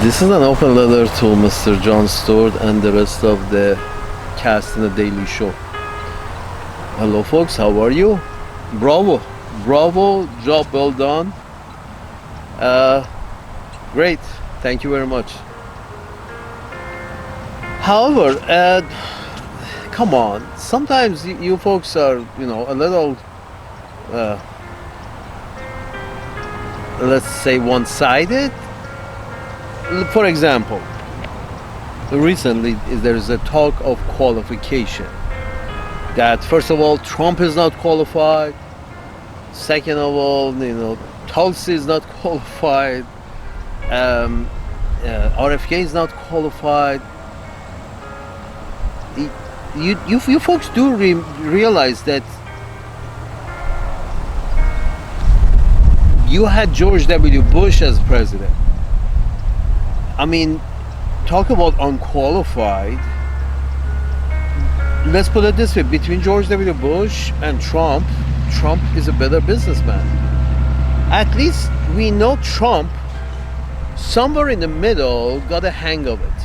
This is an open letter to Mr. Jon Stewart and the rest of the cast in the Daily Show. Hello, folks. How are you? Bravo, bravo, job well done. Great. Thank you very much. However, come on. Sometimes you folks are, a little, uh, let's say, one-sided. For example, recently there's a talk of qualification. That first of all, Trump is not qualified. Second of all, Tulsi is not qualified. RFK is not qualified. You folks do realize that you had George W. Bush as president. I mean, talk about unqualified. Let's put it this way, between George W. Bush and Trump is a better businessman. At least we know Trump, somewhere in the middle, got a hang of it.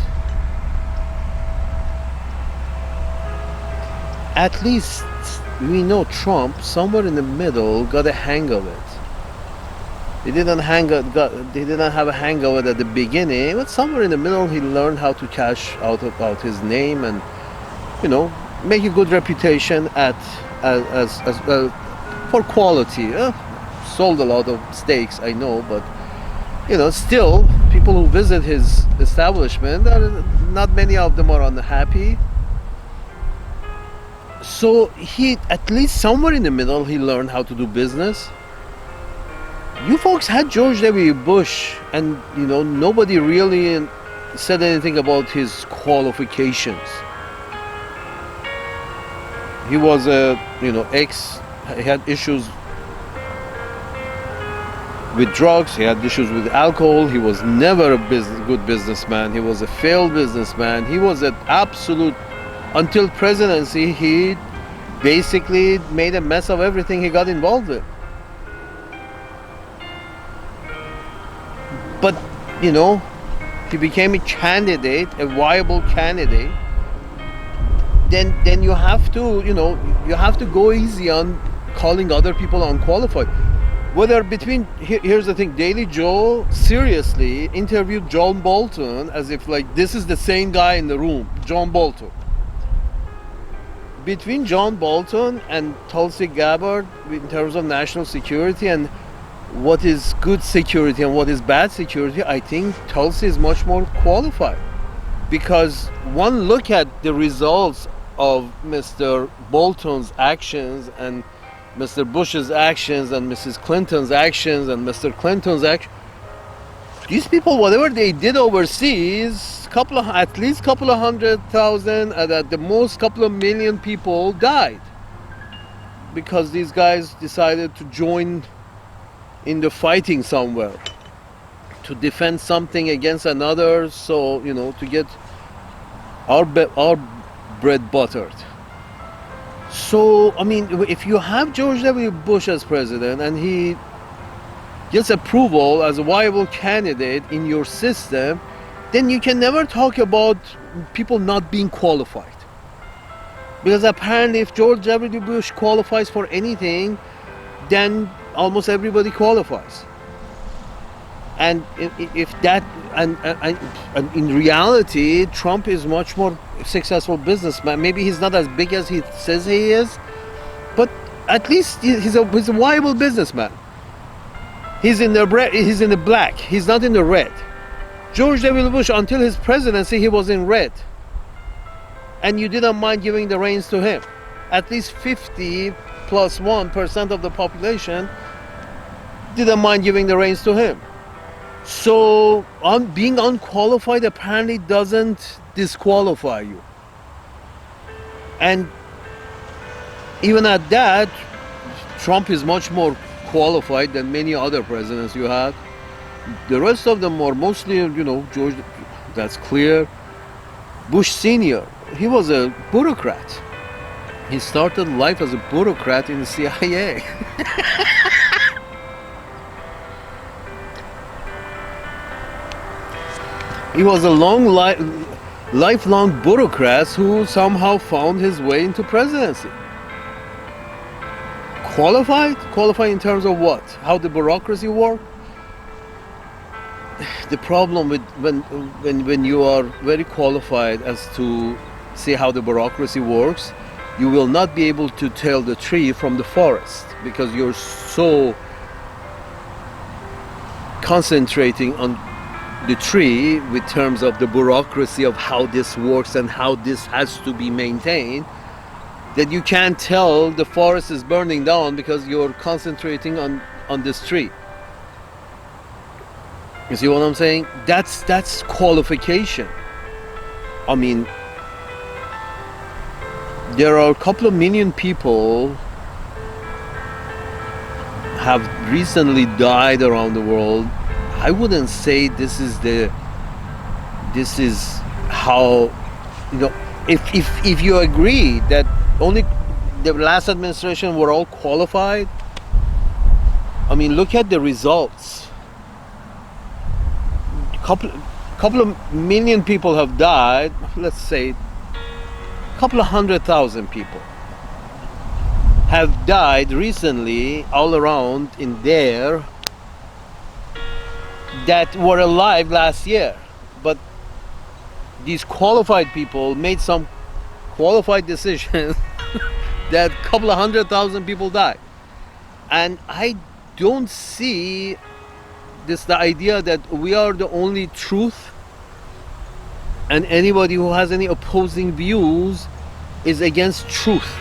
At least we know Trump, somewhere in the middle, got a hang of it. He didn't have a hang of it at the beginning, but somewhere in the middle he learned how to cash out his name and, make a good reputation for quality. Sold a lot of steaks, I know, but still people who visit his establishment, not many of them are unhappy. So he, at least somewhere in the middle, he learned how to do business. You folks had George W. Bush, and nobody really said anything about his qualifications. He was he had issues with drugs, he had issues with alcohol, he was never a good businessman, he was a failed businessman, he was an absolute, until presidency, he basically made a mess of everything he got involved with. But, he became a candidate, a viable candidate. Then you have to, you have to go easy on calling other people unqualified. Here's the thing, Daily Joe seriously interviewed John Bolton as if this is the same guy in the room, John Bolton. Between John Bolton and Tulsi Gabbard, in terms of national security and what is good security and what is bad security, I think Tulsi is much more qualified. Because one look at the results of Mr. Bolton's actions and Mr. Bush's actions and Mrs. Clinton's actions and Mr. Clinton's actions. These people, whatever they did overseas, at least couple of 100,000, and at the most couple of million people died. Because these guys decided to join in the fighting somewhere, to defend something against another, so to get our bread buttered. So I mean, if you have George W. Bush as president and he gets approval as a viable candidate in your system, then you can never talk about people not being qualified. Because apparently if George W. Bush qualifies for anything, then almost everybody qualifies. And if that, and in reality, Trump is much more successful businessman. Maybe he's not as big as he says he is, but at least he's a viable businessman. He's in the black. He's not in the red. George W. Bush, until his presidency, he was in red. And you didn't mind giving the reins to him. At least 50 plus 1% of the population didn't mind giving the reins to him. So being unqualified apparently doesn't disqualify you. And even at that, Trump is much more qualified than many other presidents you had. The rest of them are mostly, George, that's clear. Bush Sr., he was a bureaucrat. He started life as a bureaucrat in the CIA. He was a lifelong bureaucrat who somehow found his way into presidency. Qualified? Qualified in terms of what? How the bureaucracy works? The problem with when you are very qualified as to see how the bureaucracy works, you will not be able to tell the tree from the forest because you're so concentrating on the tree with terms of the bureaucracy of how this works and how this has to be maintained, that you can't tell the forest is burning down because you're concentrating on this tree. You see what I'm saying? That's qualification. I mean, there are a couple of million people have recently died around the world. I wouldn't say this is how, if you agree that only the last administration were all qualified, I mean, look at the results. Couple of million people have died. Let's say a couple of 100,000 people have died recently all around in there that were alive last year, but these qualified people made some qualified decisions that a couple of 100,000 people died. And I don't see the idea that we are the only truth and anybody who has any opposing views is against truth.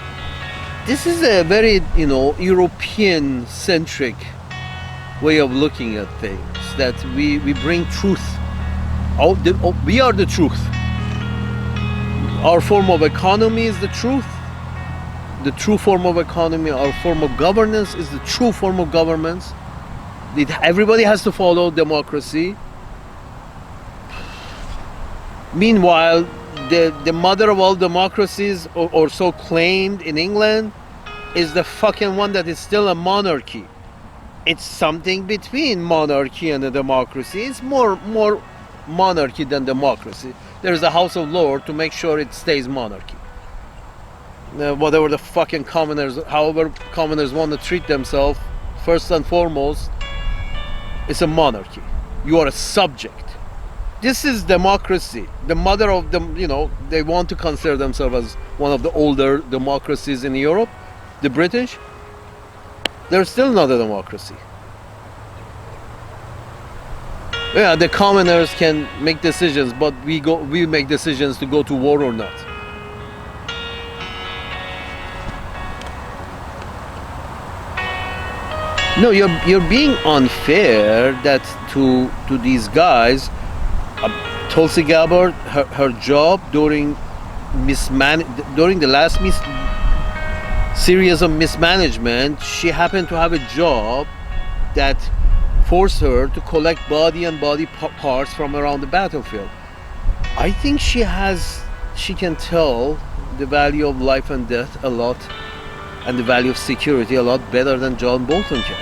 This is a very, European centric way of looking at things, that we bring truth. We are the truth. Our form of economy is the truth. The true form of economy, our form of governance is the true form of governance. Everybody has to follow democracy. Meanwhile, the mother of all democracies, or so claimed in England, is the fucking one that is still a monarchy. It's something between monarchy and a democracy. It's more monarchy than democracy. There's a House of Lords to make sure it stays monarchy. Whatever the fucking however commoners want to treat themselves, first and foremost, it's a monarchy. You are a subject. This is democracy. The mother of them, they want to consider themselves as one of the older democracies in Europe, the British. They're still not a democracy. Yeah, the commoners can make decisions, but we make decisions to go to war or not. No, you're being unfair that to these guys. Tulsi Gabbard, her job during the last series of mismanagement, she happened to have a job that forced her to collect body parts from around the battlefield. I think she can tell the value of life and death a lot, and the value of security a lot better than John Bolton can.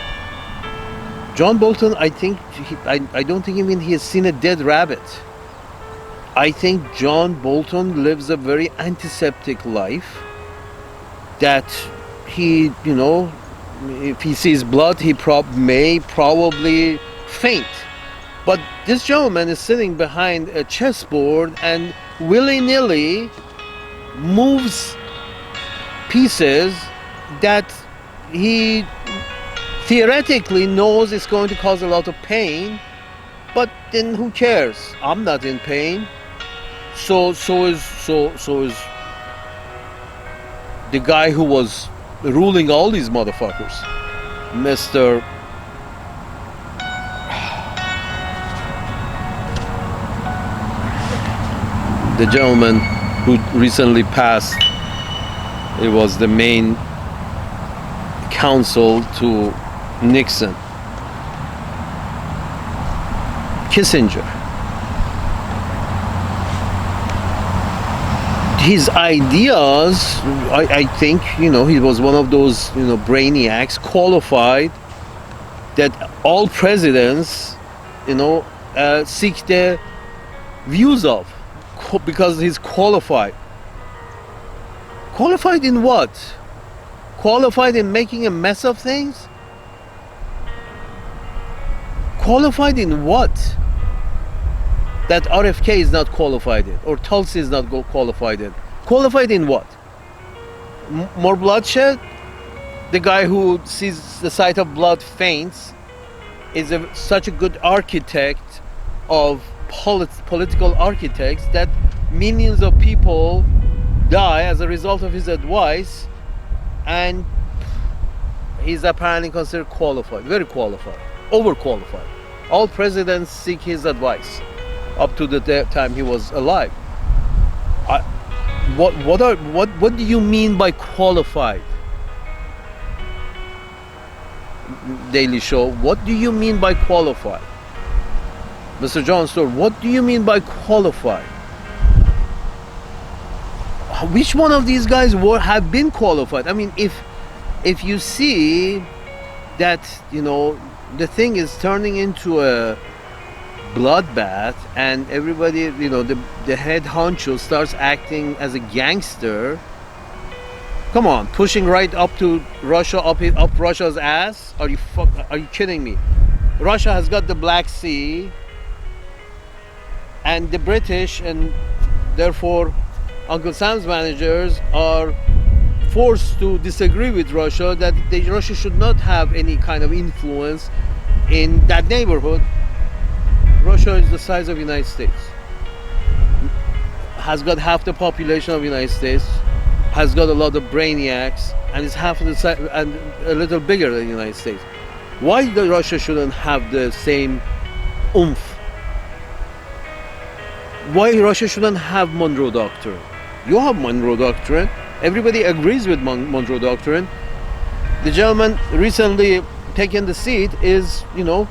John Bolton, I don't think even he has seen a dead rabbit. I think John Bolton lives a very antiseptic life, that he, if he sees blood, he may probably faint. But this gentleman is sitting behind a chessboard and willy-nilly moves pieces that he theoretically knows it's going to cause a lot of pain, but then who cares? I'm not in pain. So is the guy who was ruling all these motherfuckers, Mr. The gentleman who recently passed. It was the main counsel to Nixon, Kissinger. His ideas, I think, he was one of those, brainiacs, qualified, that all presidents, seek the views of, because he's qualified. Qualified in what? Qualified in making a mess of things? Qualified in what? That RFK is not qualified in, or Tulsi is not qualified in. Qualified in what? More bloodshed? The guy who sees the sight of blood faints is such a good architect of political architects that millions of people die as a result of his advice, and he's apparently considered qualified, very qualified, overqualified. All presidents seek his advice up to the time he was alive. What do you mean by qualified? Daily Show, what do you mean by qualified? Mr. John Stewart, what do you mean by qualified? Which one of these guys have been qualified? I mean, if you see that, you know, the thing is turning into a bloodbath, and everybody, you know, the head honcho starts acting as a gangster. Come on, pushing right up to Russia, up Russia's ass. Are you kidding me? Russia has got the Black Sea, and the British, and therefore Uncle Sam's managers are forced to disagree with Russia, that Russia should not have any kind of influence in that neighborhood. Russia is the size of the United States, has got half the population of the United States, has got a lot of brainiacs, and is half the size and a little bigger than the United States. Why Russia shouldn't have the same oomph? Why Russia shouldn't have Monroe Doctrine? You have Monroe Doctrine. Everybody agrees with Monroe Doctrine. The gentleman recently taken the seat is, you know,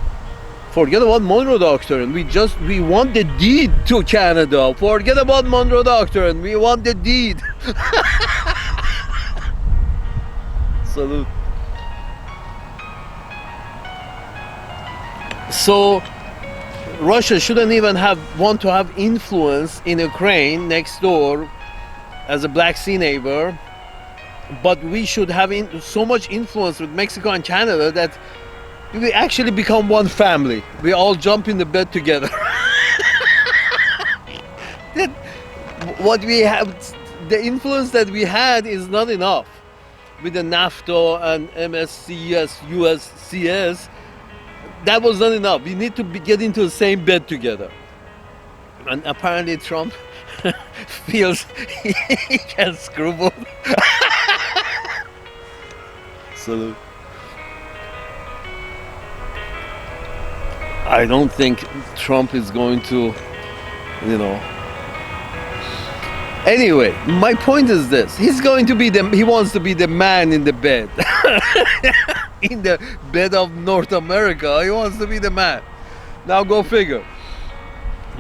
forget about Monroe Doctrine. We want the deed to Canada. Forget about Monroe Doctrine. We want the deed. Salute. So Russia shouldn't even want to have influence in Ukraine next door as a Black Sea neighbor, but we should have so much influence with Mexico and Canada that we actually become one family. We all jump in the bed together. What we have, the influence that we had is not enough. With the NAFTA and MSCS, USCS, that was not enough. We need to get into the same bed together. And apparently Trump feels he can screwball. Salute. I don't think Trump is going to, you know. Anyway, my point is this: he wants to be the man in the bed, in the bed of North America. He wants to be the man. Now go figure.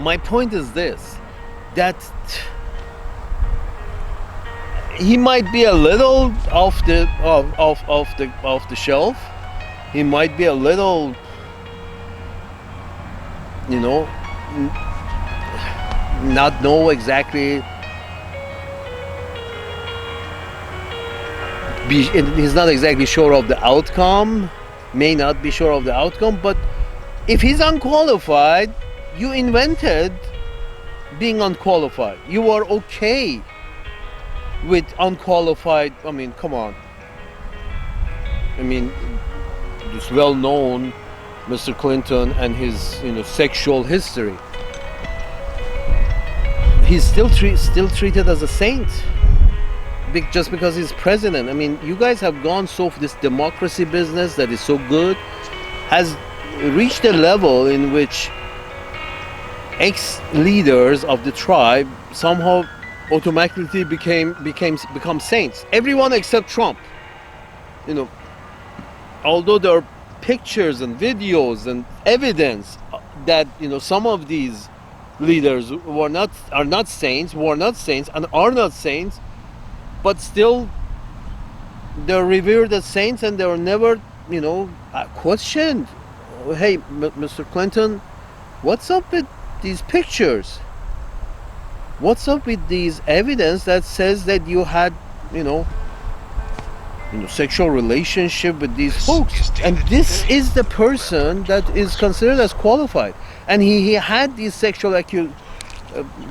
My point is this: that he might be a little off the shelf. He might be a little, you know, not know exactly. He's not exactly sure of the outcome. May not be sure of the outcome. But if he's unqualified, you invented being unqualified. You are okay with unqualified. I mean, come on. I mean, it's well known, Mr. Clinton and his, you know, sexual history. He's still treated as a saint just because he's president. I mean, you guys have gone so this democracy business that is so good has reached a level in which ex-leaders of the tribe somehow automatically become saints. Everyone except Trump. You know, although there are pictures and videos and evidence that, you know, some of these leaders are not saints, but still they're revered as saints, and they were never, you know, questioned. Hey, Mr. Clinton, what's up with these pictures? What's up with these evidence that says that you had, you know, sexual relationship with these folks? And this is the person that is considered as qualified, and he had these you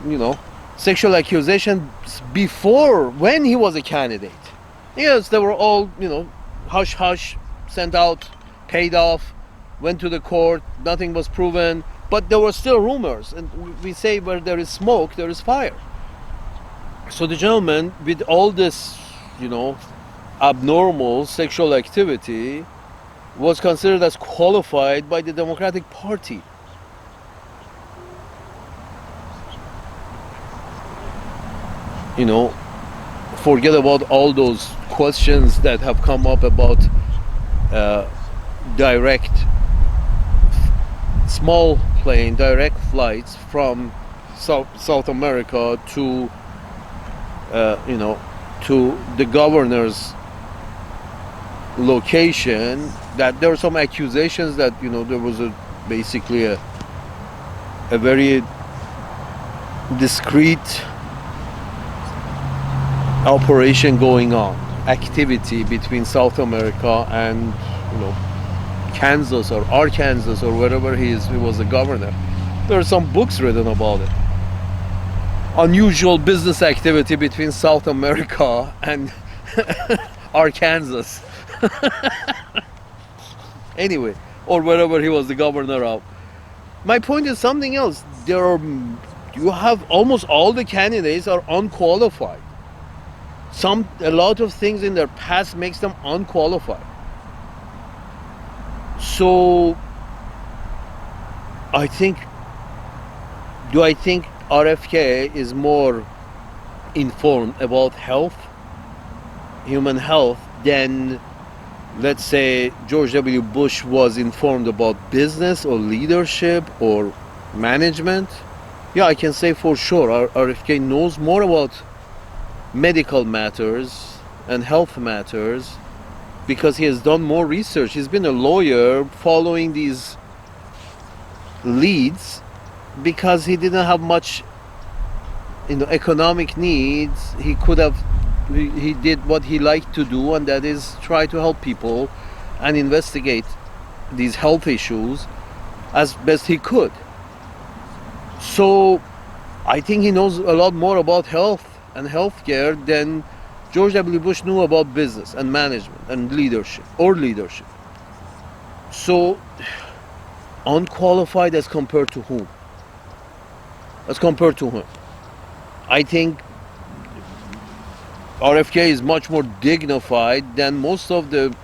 know, sexual accusations before, when he was a candidate. Yes, they were all, hush hush, sent out, paid off, went to the court, nothing was proven, but there were still rumors. And we say where there is smoke, there is fire. So the gentleman, with all this, abnormal sexual activity, was considered as qualified by the Democratic Party. Forget about all those questions that have come up about small plane direct flights from South America to to the governor's location. That there were some accusations that there was basically a very discreet operation going on, activity between South America and Kansas or Arkansas or wherever he was the governor. There are some books written about it. Unusual business activity between South America and Arkansas. Anyway, or wherever he was the governor of. My point is something else. You have almost all the candidates are unqualified. A lot of things in their past makes them unqualified. So do I think RFK is more informed about health, human health, than, let's say, George W. Bush was informed about business or leadership or management? Yeah, I can say for sure RFK knows more about medical matters and health matters because he has done more research. He's been a lawyer following these leads because he didn't have much economic needs. He did what he liked to do, and that is try to help people and investigate these health issues as best he could. So I think he knows a lot more about health and healthcare than George W. Bush knew about business and management and leadership. So unqualified as compared to whom? I think RFK is much more dignified than most of than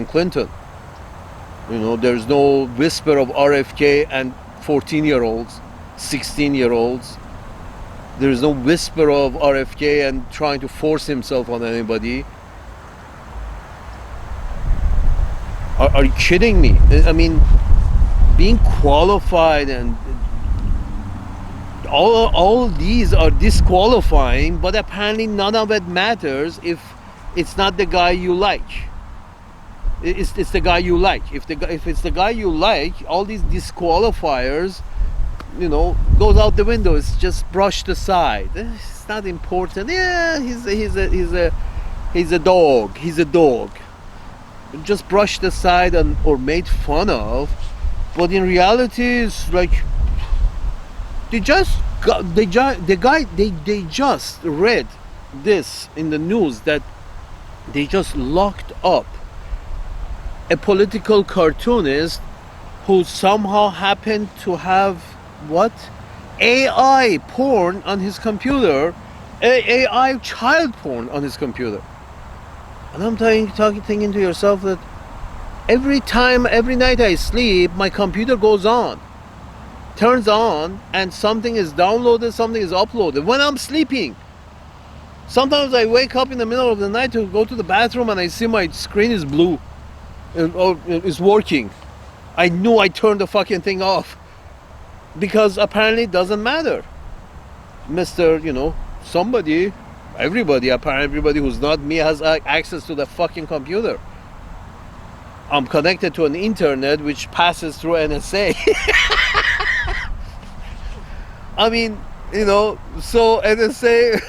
Clinton. There's no whisper of RFK and 14-year-olds, 16-year-olds. There's no whisper of RFK and trying to force himself on anybody. Are you kidding me? I mean, being qualified and all these are disqualifying, but apparently none of it matters if it's not the guy you like. It's the guy you like. If it's the guy you like, all these disqualifiers, goes out the window. It's just brushed aside. It's not important. Yeah, he's a dog. He's a dog. Just brushed aside or made fun of. But in reality, it's like they just read this in the news that they just locked up a political cartoonist who somehow happened to have AI porn on his computer, AI child porn on his computer. And I'm thinking to yourself that every night I sleep, my computer turns on, and something is downloaded, something is uploaded when I'm sleeping. Sometimes I wake up in the middle of the night to go to the bathroom and I see my screen is blue or is working. I knew I turned the fucking thing off because apparently it doesn't matter. Everybody who's not me has access to the fucking computer. I'm connected to an internet which passes through NSA. I mean, So and then say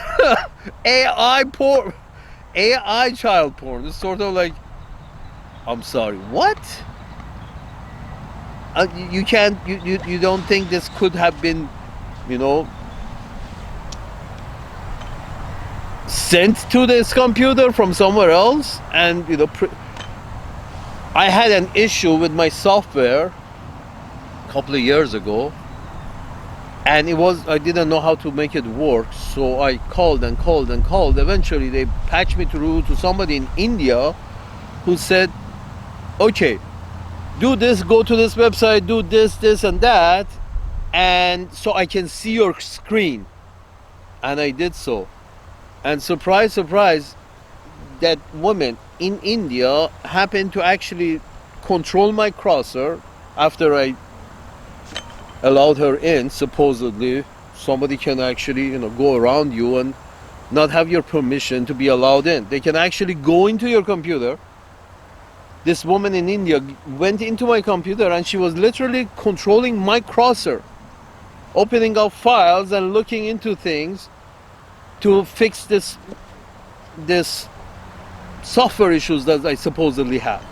AI porn, AI child porn. It's sort of like, I'm sorry, what? You can't, you don't think this could have been, you know, sent to this computer from somewhere else? And I had an issue with my software a couple of years ago, and I didn't know how to make it work, so I called and called and called. Eventually they patched me through to somebody in India who said, okay, do this, go to this website, do this and that, and so I can see your screen. And I did so, and surprise surprise, that woman in India happened to actually control my cursor after I allowed her in. Supposedly somebody can actually go around you and not have your permission to be allowed in. They can actually go into your computer. This woman in India went into my computer and she was literally controlling my cursor, opening up files and looking into things to fix this software issues that I supposedly have,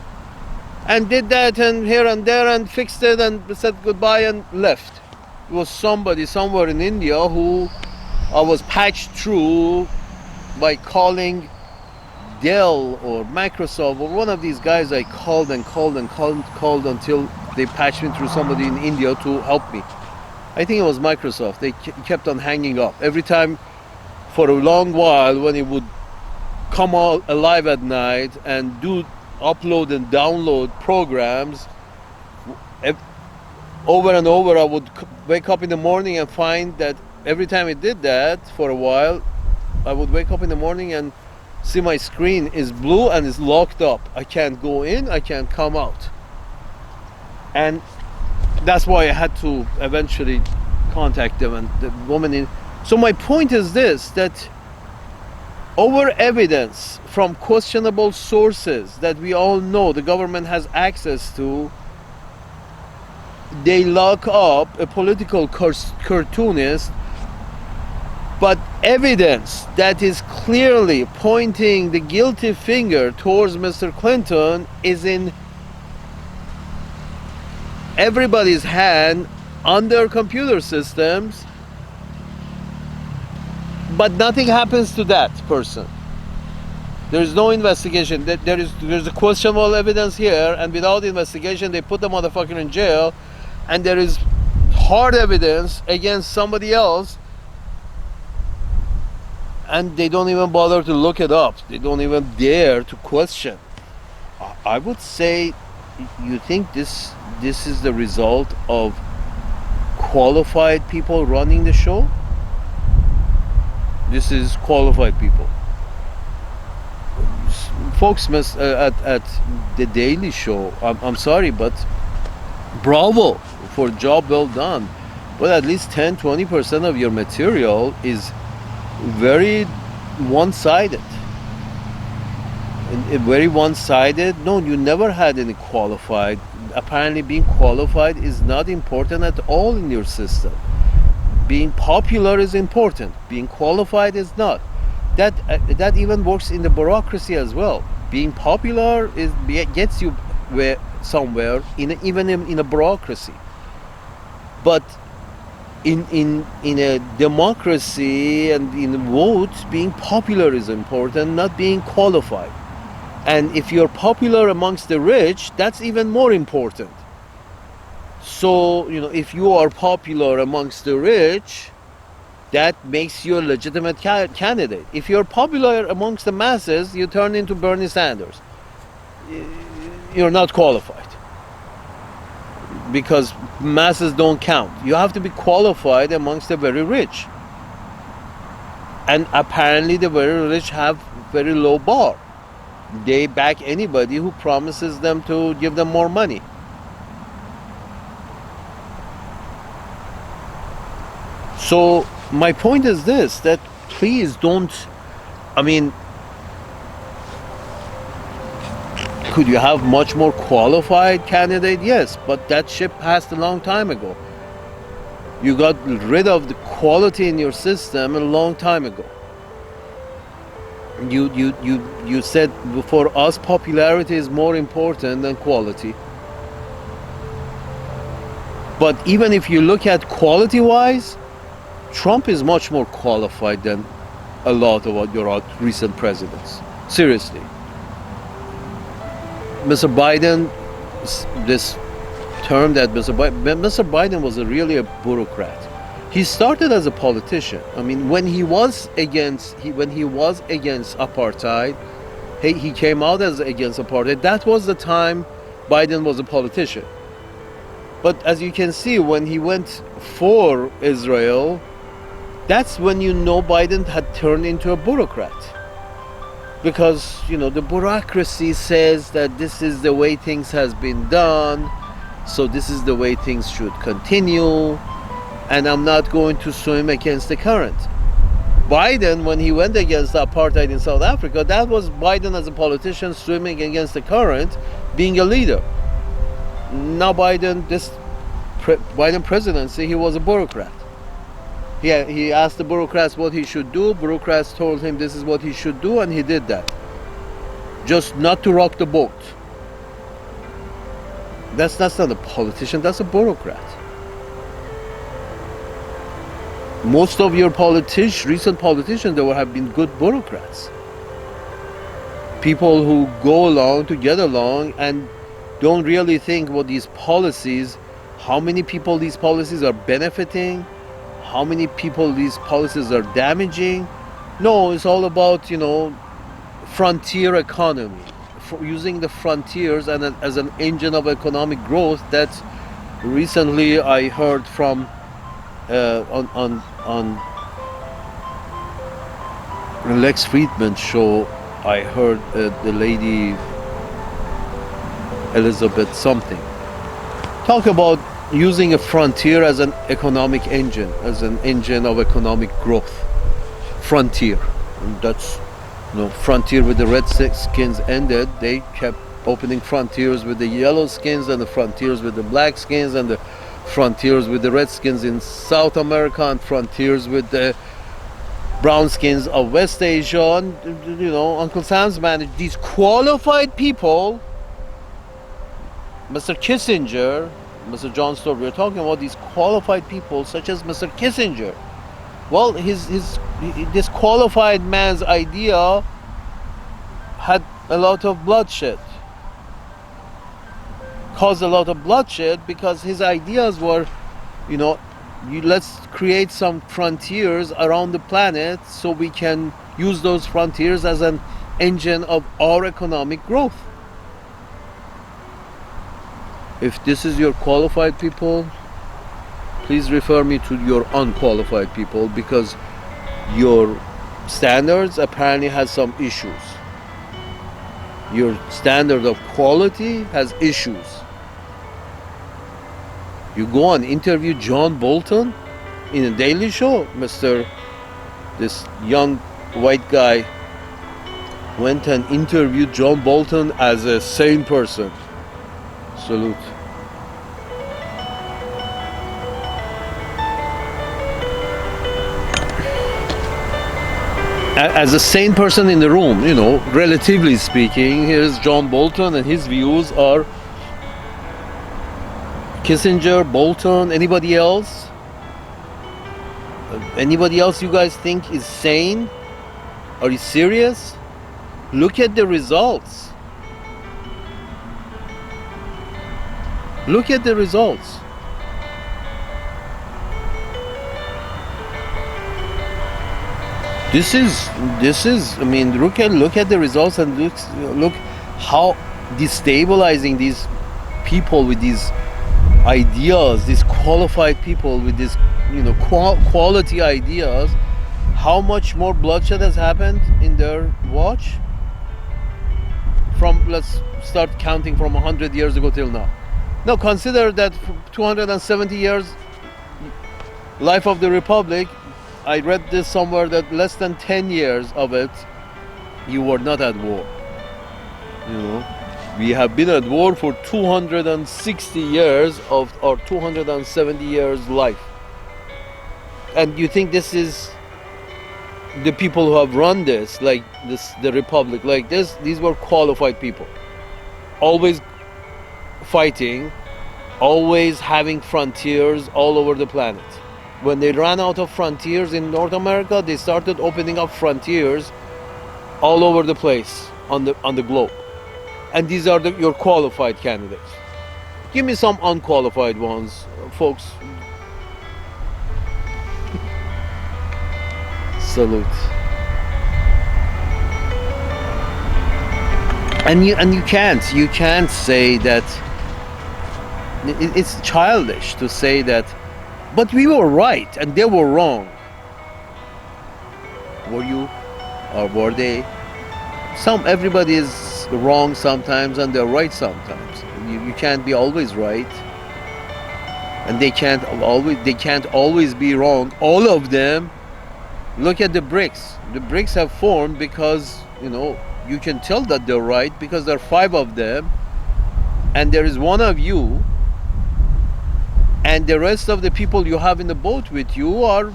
and did that and here and there and fixed it and said goodbye and left. It was somebody somewhere in India who I was patched through by calling Dell or Microsoft or one of these guys. I called and called and called until they patched me through somebody in India to help me. I think it was Microsoft. They kept on hanging up every time for a long while. When it would come all alive at night and do upload and download programs over and over, I would wake up in the morning and find that every time it did that for a while, I would wake up in the morning and see my screen is blue and is locked up. I can't go in, I can't come out. And that's why I had to eventually contact them and the woman in. So my point is this, that over evidence from questionable sources that we all know the government has access to, they lock up a political cartoonist. But evidence that is clearly pointing the guilty finger towards Mr. Clinton is in everybody's hand on their computer systems, but nothing happens to that person. There's no investigation. There's a questionable evidence here, and without investigation they put the motherfucker in jail, and there is hard evidence against somebody else, and they don't even bother to look it up. They don't even dare to question. I would say, you think this is the result of qualified people running the show? This is qualified people. Folks at the Daily Show, I'm sorry, but bravo for a job well done. But at least 10-20% of your material is very one-sided. Very one-sided. No, you never had any qualified. Apparently being qualified is not important at all in your system. Being popular is important. Being qualified is not. That even works in the bureaucracy as well. Being popular gets you somewhere even in a bureaucracy. But in a democracy and in a vote, being popular is important, not being qualified. And if you're popular amongst the rich, that's even more important. So, if you are popular amongst the rich, that makes you a legitimate candidate. If you're popular amongst the masses, you turn into Bernie Sanders. You're not qualified, because masses don't count. You have to be qualified amongst the very rich. And apparently the very rich have very low bar. They back anybody who promises them to give them more money. So my point is this, that please don't, could you have much more qualified candidate? Yes, but that ship passed a long time ago. You got rid of the quality in your system a long time ago. You said for us popularity is more important than quality. But even if you look at quality wise, Trump is much more qualified than a lot of your recent presidents. Seriously. Mr. Biden, this term that Mr. Biden was really a bureaucrat. He started as a politician. I mean, when he was against apartheid, he came out as against apartheid. That was the time Biden was a politician. But as you can see, when he went for Israel, that's when you know Biden had turned into a bureaucrat. Because, the bureaucracy says that this is the way things has been done, so this is the way things should continue, and I'm not going to swim against the current. Biden, when he went against apartheid in South Africa, that was Biden as a politician swimming against the current, being a leader. Now Biden presidency, he was a bureaucrat. He asked the bureaucrats what he should do. Bureaucrats told him this is what he should do, and he did that. Just not to rock the boat. That's not a politician, that's a bureaucrat. Most of your recent politicians, they have been good bureaucrats. People who go along to get along and don't really think what these policies, how many people these policies are benefiting, how many people these policies are damaging. No, it's all about, frontier economy, using the frontiers as an engine of economic growth. That recently I heard from on Lex Friedman's show. I heard the lady Elizabeth something talk about using a frontier as an economic engine, as an engine of economic growth. Frontier. And that's, frontier with the red skins ended. They kept opening frontiers with the yellow skins, and the frontiers with the black skins, and the frontiers with the red skins in South America, and frontiers with the brown skins of West Asia. And, Uncle Sam's managed these qualified people. Mr. Kissinger, Mr. John Stewart, we're talking about these qualified people such as Mr. Kissinger. Well, this qualified man's idea had a lot of bloodshed, caused a lot of bloodshed, because his ideas were, let's create some frontiers around the planet so we can use those frontiers as an engine of our economic growth. If this is your qualified people, please refer me to your unqualified people, because your standards apparently has some issues. Your standard of quality has issues. You go and interview John Bolton in a Daily Show. This young white guy went and interviewed John Bolton as a sane person. Salute. As a sane person in the room, relatively speaking, here's John Bolton, and his views are Kissinger, Bolton, anybody else? Anybody else you guys think is sane? Are you serious? Look at the results. Look at the results. This is. I mean, look at the results, and look how destabilizing these people with these ideas, these qualified people with these, quality ideas. How much more bloodshed has happened in their watch? Let's start counting from 100 years ago till now. Now consider that 270 years life of the Republic. I read this somewhere that less than 10 years of it, you were not at war. We have been at war for 260 years of our 270 years life. And you think this is the people who have run this, like this, the republic, like this? These were qualified people, always fighting, always having frontiers all over the planet. When they ran out of frontiers in North America, they started opening up frontiers all over the place on the globe. And these are your qualified candidates. Give me some unqualified ones, folks. Salute. And you can't say that. It's childish to say that, but we were right and they were wrong. Were you, or were they? Everybody is wrong sometimes and they're right sometimes. You can't be always right, and they can't always be wrong. All of them. Look at the BRICS. The BRICS have formed because you can tell that they're right because there are 5 of them, and there is one of you, and the rest of the people you have in the boat with you are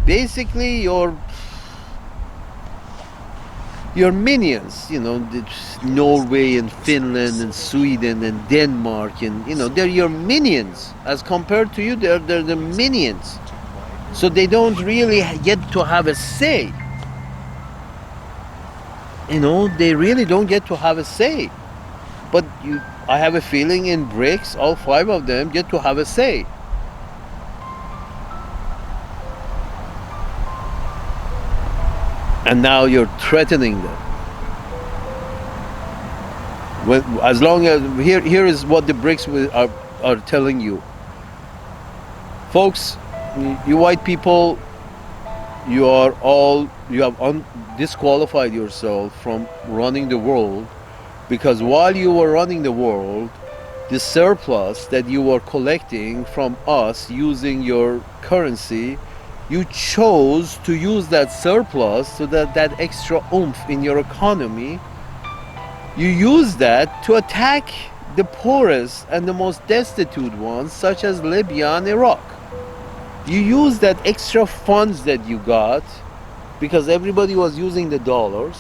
basically your minions. Norway and Finland and Sweden and Denmark, and they're your minions. As compared to you, they're the minions. So they don't really get to have a say. They really don't get to have a say. But I have a feeling in BRICS, all 5 of them get to have a say. And now you're threatening them. As long as here is what the BRICS are telling you, folks. You white people, you have disqualified yourself from running the world, because while you were running the world, the surplus that you were collecting from us using your currency, you chose to use that surplus, so that extra oomph in your economy, you use that to attack the poorest and the most destitute ones, such as Libya and Iraq. You use that extra funds that you got, because everybody was using the dollars.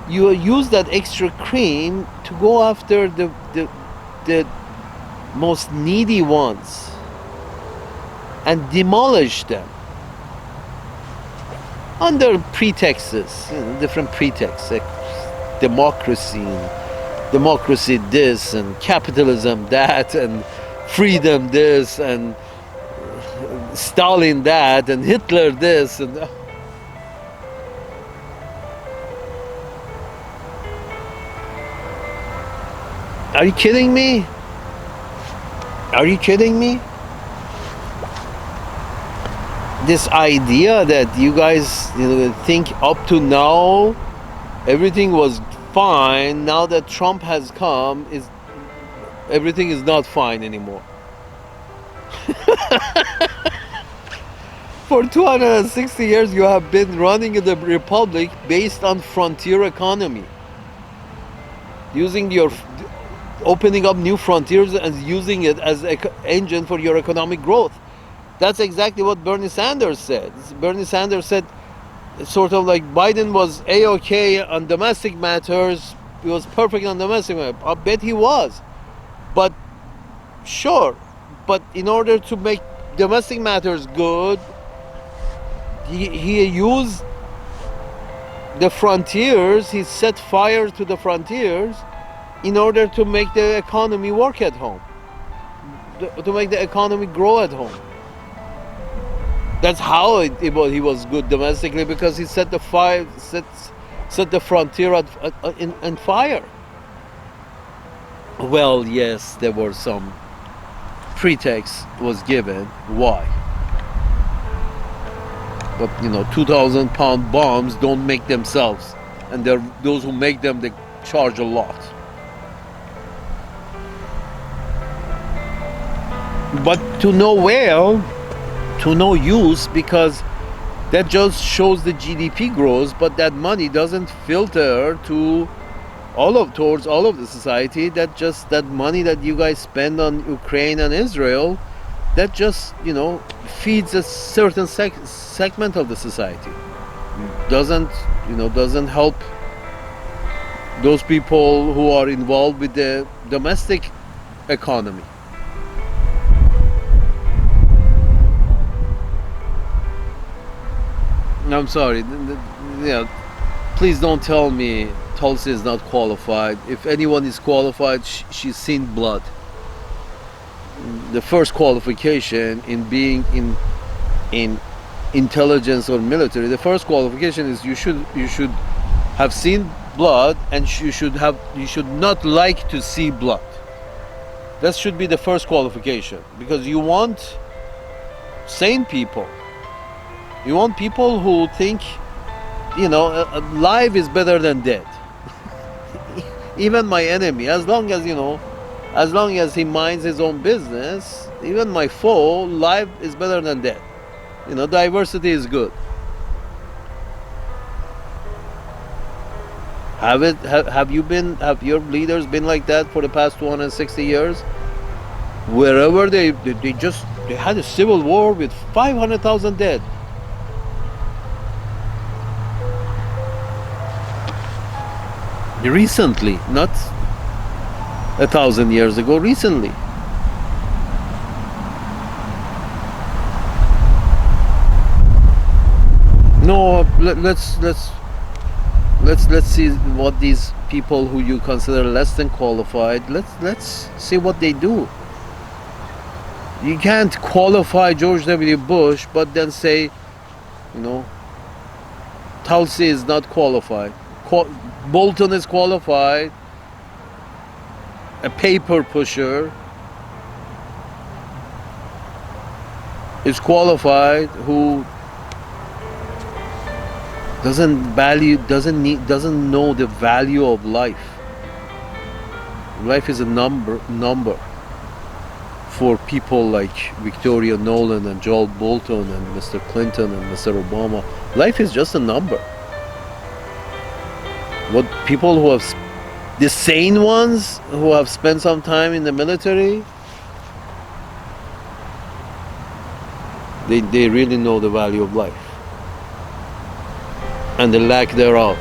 You use that extra cream to go after the most needy ones and demolish them under pretexts, different pretexts, like democracy this, and capitalism that, and freedom this, and Stalin that, and Hitler this, and are you kidding me? Are you kidding me? This idea that you guys think up to now everything was fine, now that Trump has come, everything is not fine anymore. For 260 years you have been running the republic based on frontier economy, opening up new frontiers and using it as an engine for your economic growth. That's exactly what Bernie Sanders said. Bernie Sanders said, sort of like, Biden was A-OK on domestic matters, he was perfect on domestic matters. I bet he was, but sure, but in order to make domestic matters good, he used the frontiers, he set fire to the frontiers in order to make the economy work at home, to make the economy grow at home. That's how he was good domestically, because he set the frontier on fire. Well, yes, there were some pretext was given why, but 2,000-pound bombs don't make themselves, and those who make them, they charge a lot. But to no use, because that just shows the GDP grows, but that money doesn't filter to towards all of the society. That money that you guys spend on Ukraine and Israel that just, feeds a certain segment of the society. Doesn't, doesn't help those people who are involved with the domestic economy. I'm sorry, please don't tell me Tulsi is not qualified. If anyone is qualified, she's seen blood. The first qualification in being in intelligence or military, the first qualification is you should have seen blood, and you should not like to see blood. That should be the first qualification, because you want sane people. You want people who think, life is better than dead. Even my enemy, as long as he minds his own business, even my foe, life is better than death. Diversity is good. Have your leaders been like that for the past 260 years? Wherever they had a civil war with 500,000 dead. Recently, not 1,000 years ago, recently. No, let's see what these people who you consider less than qualified, let's see what they do. You can't qualify George W. Bush but then say, Tulsi is not qualified. Bolton is qualified, a paper pusher is qualified, who doesn't know the value of life. Life is a number for people like Victoria Nolan and Joel Bolton and Mr. Clinton and Mr. Obama. Life is just a number. What people who have, the sane ones who have spent some time in the military, they really know the value of life and the lack thereof.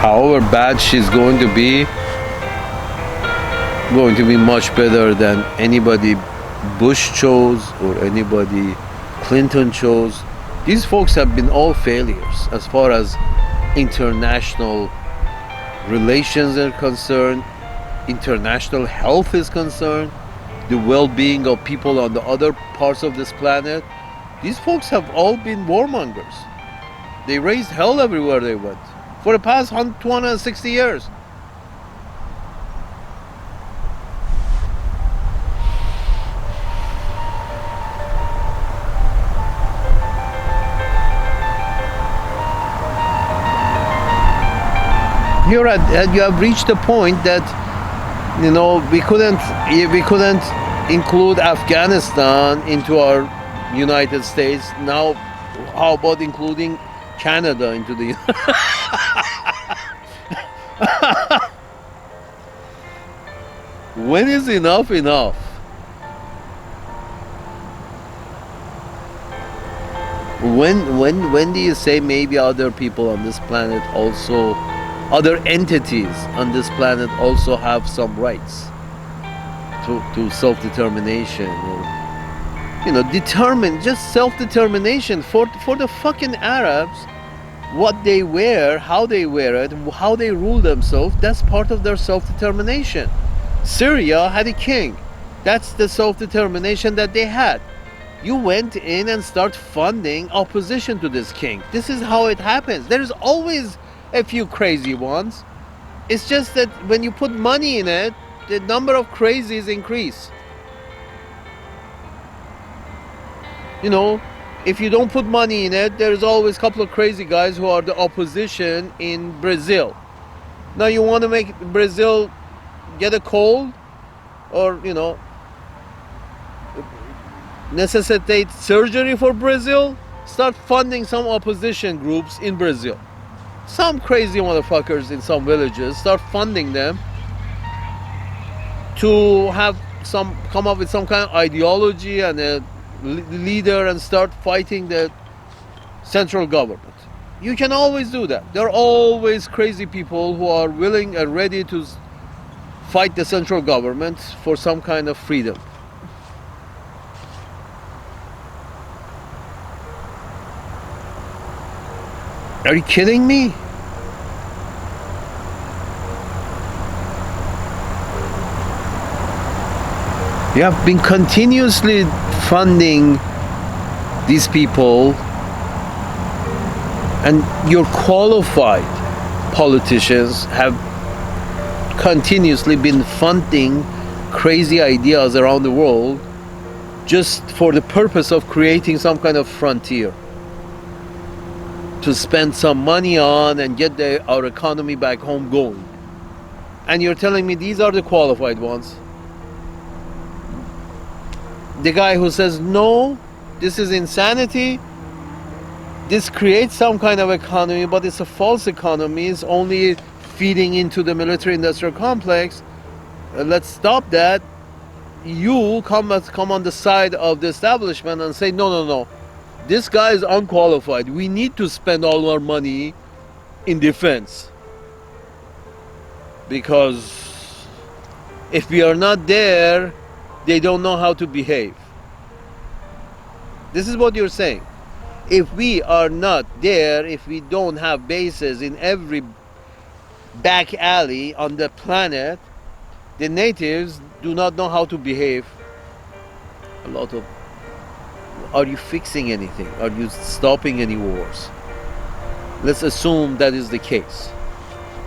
However bad she's going to be much better than anybody Bush chose or anybody Clinton chose. These folks have been all failures as far as international relations are concerned, international health is concerned, the well-being of people on the other parts of this planet. These folks have all been warmongers. They raised hell everywhere they went for the past 260 years. You have reached a point that we couldn't include Afghanistan into our United States. Now, how about including Canada into the? When is enough enough? When do you say maybe other people on this planet also? Other entities on this planet also have some rights to self-determination, or just self-determination for the fucking Arabs. What they wear, how they wear it, how they rule themselves, that's part of their self-determination. Syria had a king. That's the self-determination that they had. You went in and start funding opposition to this king. This is how it happens. There's always a few crazy ones. It's just that when you put money in it, the number of crazies increase. If you don't put money in it, there's always a couple of crazy guys who are the opposition in Brazil. Now you want to make Brazil get a cold, or necessitate surgery for Brazil? start funding some opposition groups in Brazil. Some crazy motherfuckers in some villages, start funding them to have some, come up with some kind of ideology and a leader and start fighting the central government. You can always do that. There are always crazy people who are willing and ready to fight the central government for some kind of freedom. Are you kidding me? You have been continuously funding these people, and your qualified politicians have continuously been funding crazy ideas around the world just for the purpose of creating some kind of frontier to spend some money on and get our economy back home going. And you're telling me these are the qualified ones? The guy who says, no, this is insanity, this creates some kind of economy, but it's a false economy, it's only feeding into the military-industrial complex, let's stop that. You come on the side of the establishment and say, no, this guy is unqualified, we need to spend all our money in defense, because if we are not there, they don't know how to behave. This is what you're saying. If we are not there, if we don't have bases in every back alley on the planet, the natives do not know how to behave. A lot of, are you fixing anything? Are you stopping any wars? Let's assume that is the case.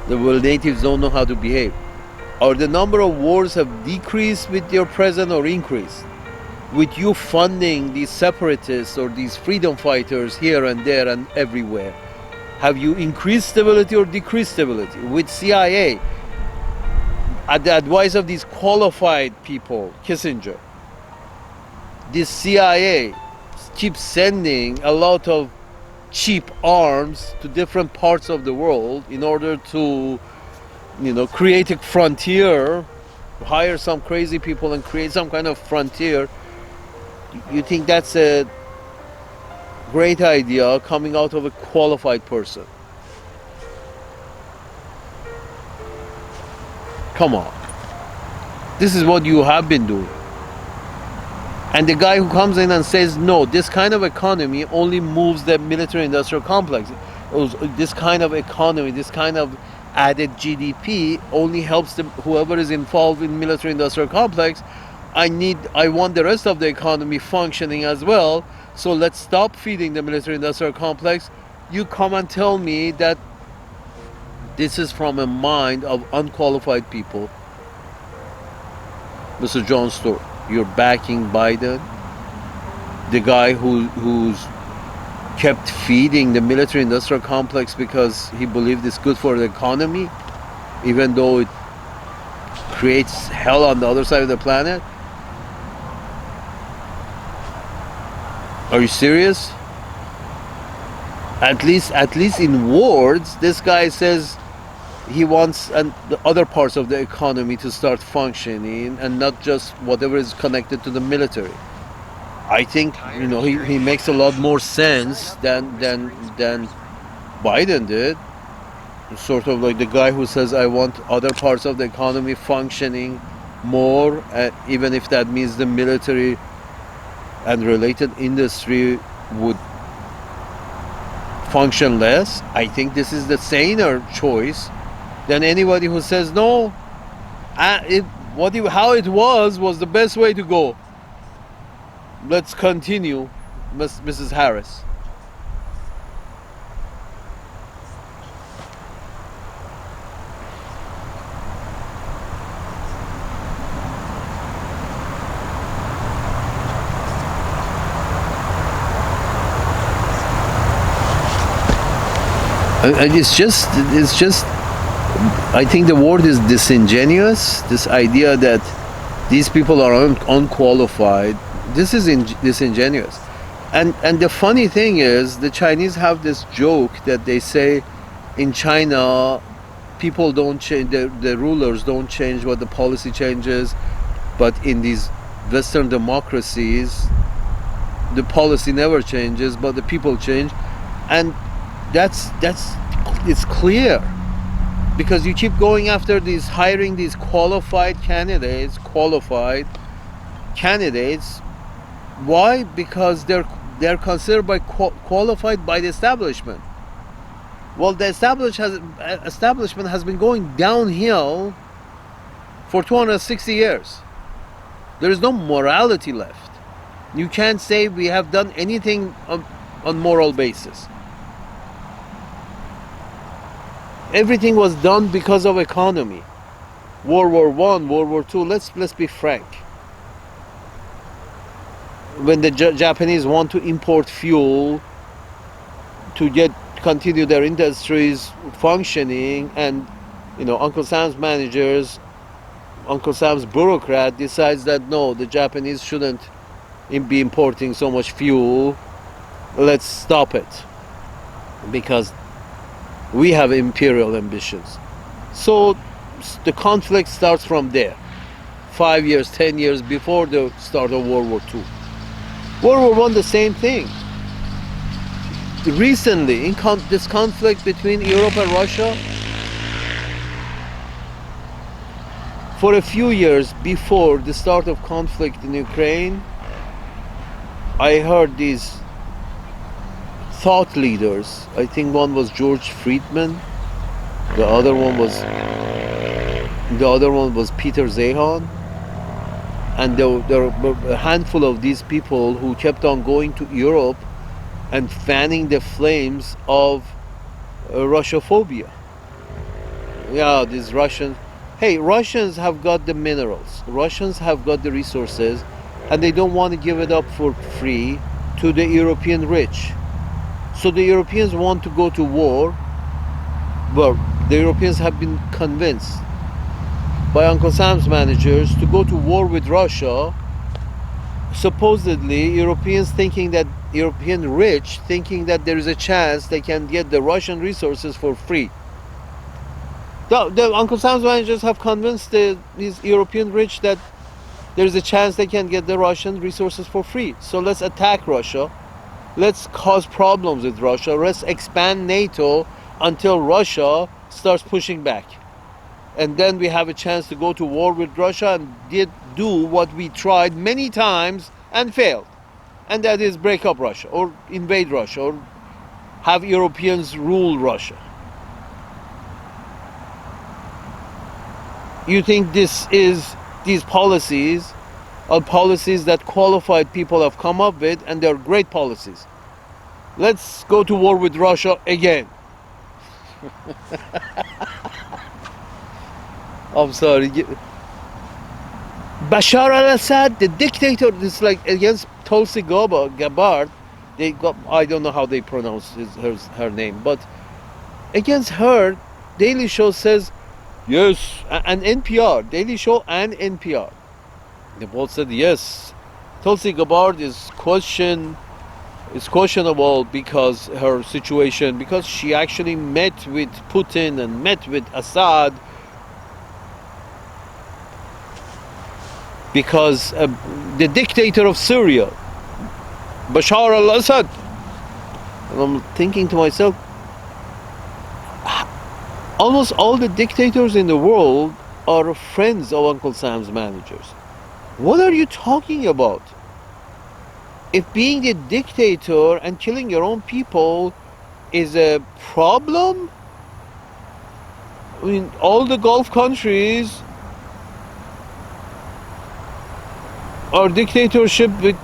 The natives don't know how to behave. Or the number of wars have decreased with your presence or increased? With you funding these separatists or these freedom fighters here and there and everywhere, have you increased stability or decreased stability? With CIA, at the advice of these qualified people, Kissinger, this CIA keeps sending a lot of cheap arms to different parts of the world in order to, create a frontier, hire some crazy people and create some kind of frontier. You think that's a great idea coming out of a qualified person? Come on. This is what you have been doing. And the guy who comes in and says, no, this kind of economy only moves the military-industrial complex. This kind of economy, this kind of added GDP only helps whoever is involved in military-industrial complex. I want the rest of the economy functioning as well, so let's stop feeding the military-industrial complex. You come and tell me that this is from a mind of unqualified people. Mr. John Stewart, you're backing Biden, the guy who's kept feeding the military-industrial complex because he believed it's good for the economy, even though it creates hell on the other side of the planet. Are you serious? At least in words, this guy says he wants the other parts of the economy to start functioning and not just whatever is connected to the military. I think he makes a lot more sense than Biden did. Sort of like the guy who says, I want other parts of the economy functioning more, even if that means the military and related industry would function less. I think this is the saner choice than anybody who says, no, how it was the best way to go. Let's continue, Mrs. Harris. It's just I think the word is disingenuous. This idea that these people are unqualified, this is disingenuous. And the funny thing is, the Chinese have this joke that they say, in China, people don't change, the rulers don't change what the policy changes, but in these Western democracies, the policy never changes, but the people change, and that's it's clear, because you keep going after these, hiring these qualified candidates. Why? Because they're considered by qualified by the establishment. Well, the establishment has been going downhill for 260 years. There is no morality left. You can't say we have done anything on moral basis. Everything was done because of economy. World War One, World War Two. Let's be frank. When the Japanese want to import fuel to continue their industries functioning, and Uncle Sam's managers, Uncle Sam's bureaucrat decides that no, the Japanese shouldn't be importing so much fuel. Let's stop it because we have imperial ambitions. So the conflict starts from there. 5 years, 10 years before the start of World War II. World War I, the same thing. Recently, in this conflict between Europe and Russia, for a few years before the start of conflict in Ukraine, I heard these thought leaders. I think one was George Friedman, the other one was Peter Zehan, and there were a handful of these people who kept on going to Europe and fanning the flames of Russophobia. Yeah, these Russians. Hey, Russians have got the minerals. Russians have got the resources, and they don't want to give it up for free to the European rich. So the Europeans want to go to war. Well, the Europeans have been convinced by Uncle Sam's managers to go to war with Russia. Supposedly, European rich thinking that there is a chance they can get the Russian resources for free. The Uncle Sam's managers have convinced these European rich that there is a chance they can get the Russian resources for free. So let's attack Russia. Let's cause problems with Russia. Let's expand NATO until Russia starts pushing back. And then we have a chance to go to war with Russia and do what we tried many times and failed. And that is break up Russia or invade Russia or have Europeans rule Russia. You think these policies are policies that qualified people have come up with, and they're great policies. Let's go to war with Russia again. I'm sorry. Bashar al-Assad, the dictator, this like against Tulsi Gabbard. I don't know how they pronounce her name, but against her, Daily Show says yes, and NPR, Daily Show and NPR. They both said yes. Tulsi Gabbard is questionable because her situation, because she actually met with Putin and met with Assad, because the dictator of Syria, Bashar al-Assad. And I'm thinking to myself, almost all the dictators in the world are friends of Uncle Sam's managers. What are you talking about? If being a dictator and killing your own people is a problem, I mean, all the Gulf countries are dictatorship with,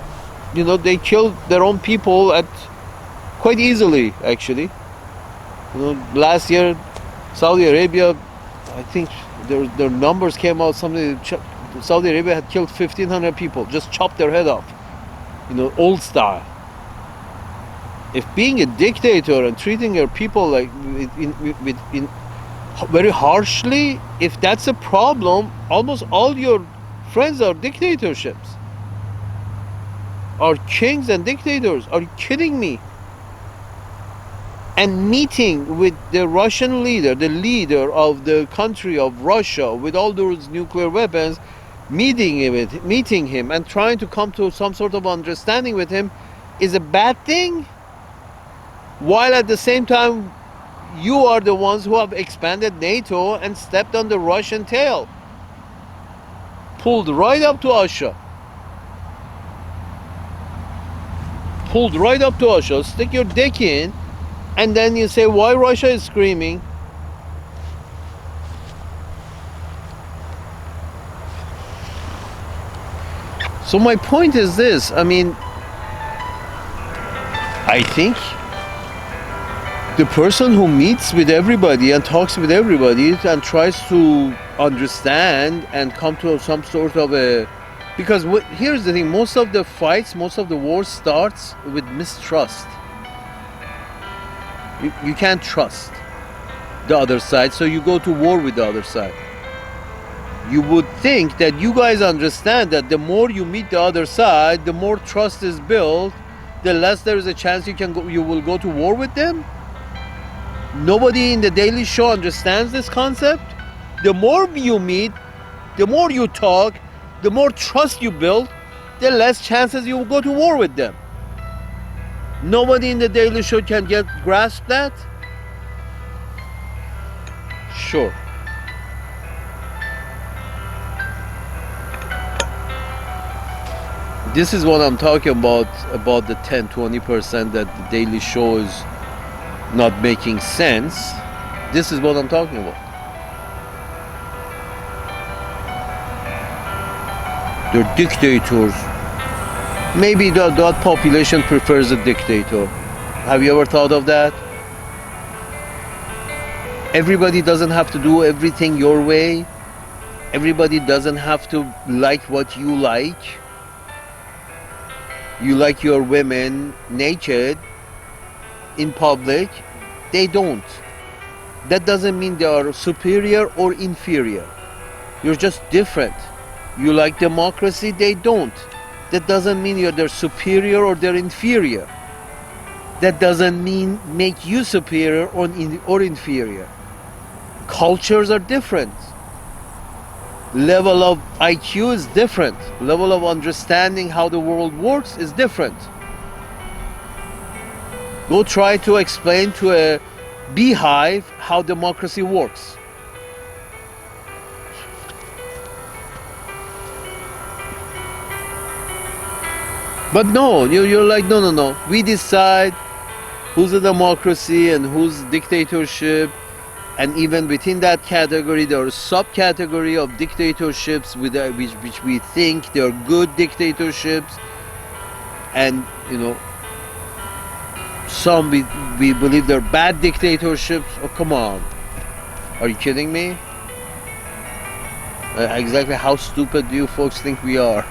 they kill their own people quite easily, actually. Last year, Saudi Arabia, I think their numbers came out, Saudi Arabia had killed 1,500 people, just chopped their head off, old style. If being a dictator and treating your people like very harshly, if that's a problem, almost all your friends are dictatorships. are kings and dictators. Are you kidding me? And meeting with the Russian leader, the leader of the country of Russia with all those nuclear weapons, meeting him and trying to come to some sort of understanding with him is a bad thing, while at the same time you are the ones who have expanded NATO and stepped on the Russian tail, pulled right up to Russia, stick your dick in, and then you say why Russia is screaming. So my point is this, I mean, I think the person who meets with everybody and talks with everybody and tries to understand and come to some sort of a, because here's the thing, most of the fights, most of the wars starts with mistrust. You can't trust the other side, so you go to war with the other side. You would think that you guys understand that the more you meet the other side, the more trust is built, the less there is a chance you will go to war with them. Nobody in the Daily Show understands this concept. The more you meet, the more you talk, the more trust you build, the less chances you will go to war with them. Nobody in the Daily Show can grasp that? Sure. This is what I'm talking about the 10-20% that the Daily Show is not making sense. This is what I'm talking about. They're dictators. Maybe that population prefers a dictator. Have you ever thought of that? Everybody doesn't have to do everything your way. Everybody doesn't have to like what you like. You like your women naked in public. They don't. That doesn't mean they are superior or inferior. You're just different. You like democracy, they don't. That doesn't mean they're superior or they're inferior. That doesn't mean make you superior or inferior. Cultures are different. Level of IQ is different. Level of understanding how the world works is different. Go try to explain to a beehive how democracy works. But no, you're like, no. We decide who's a democracy and who's dictatorship. And even within that category, there are subcategory of dictatorships which we think they're good dictatorships. And, some we believe they're bad dictatorships. Oh, come on. Are you kidding me? Exactly how stupid do you folks think we are?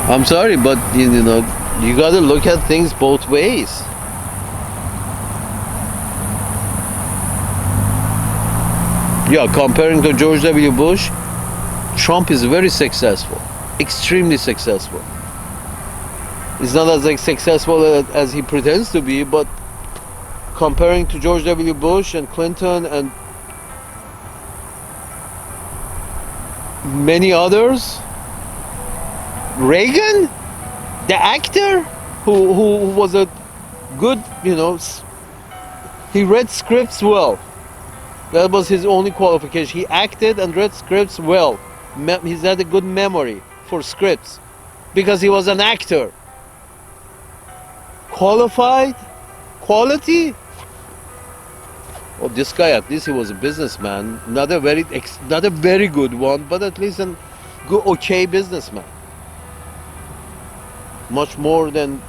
I'm sorry, but you gotta look at things both ways. Yeah, comparing to George W. Bush, Trump is very successful, extremely successful. He's not as successful as he pretends to be, but comparing to George W. Bush and Clinton and many others, Reagan, the actor who was a good, he read scripts well. That was his only qualification. He acted and read scripts well. He's had a good memory for scripts because he was an actor. Qualified? Quality? Well, this guy, at least he was a businessman. Not a very good one, but at least an good, okay businessman. Much more than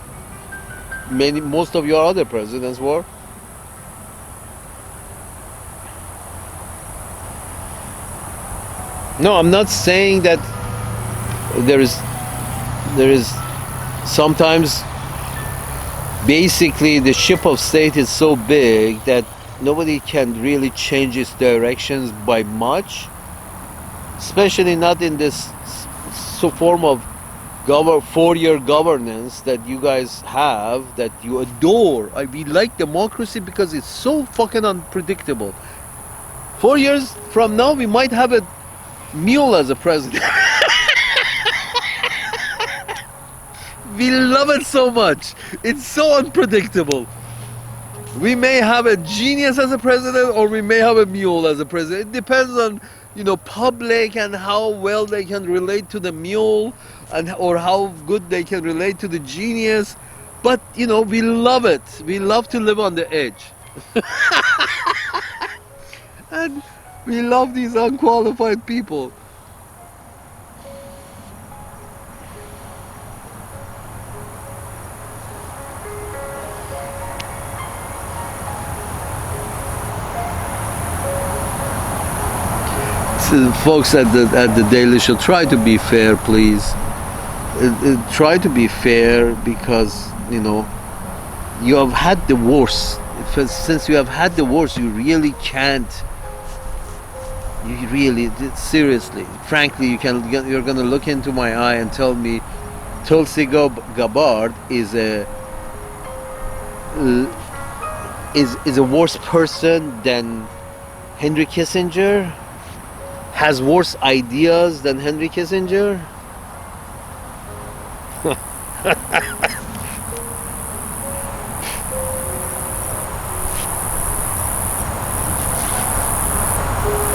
most of your other presidents were. No, I'm not saying that there is sometimes basically the ship of state is so big that Nobody can really change its directions by much, especially not in this form of 4-year governance that you guys have, that you adore. We like democracy because it's so fucking unpredictable. 4 years from now, we might have a mule as a president. We love it so much. It's so unpredictable. We may have a genius as a president, or we may have a mule as a president. It depends on, public, and how well they can relate to the mule, or how good they can relate to the genius. But we love it. We love to live on the edge. And we love these unqualified people. Folks at the Daily Show, try to be fair, please. Try to be fair, because you have had the worst. Since you have had the worst, you really can't. You really, seriously, frankly, you're gonna look into my eye and tell me Tulsi Gabbard is a worse person than Henry Kissinger? Has worse ideas than Henry Kissinger?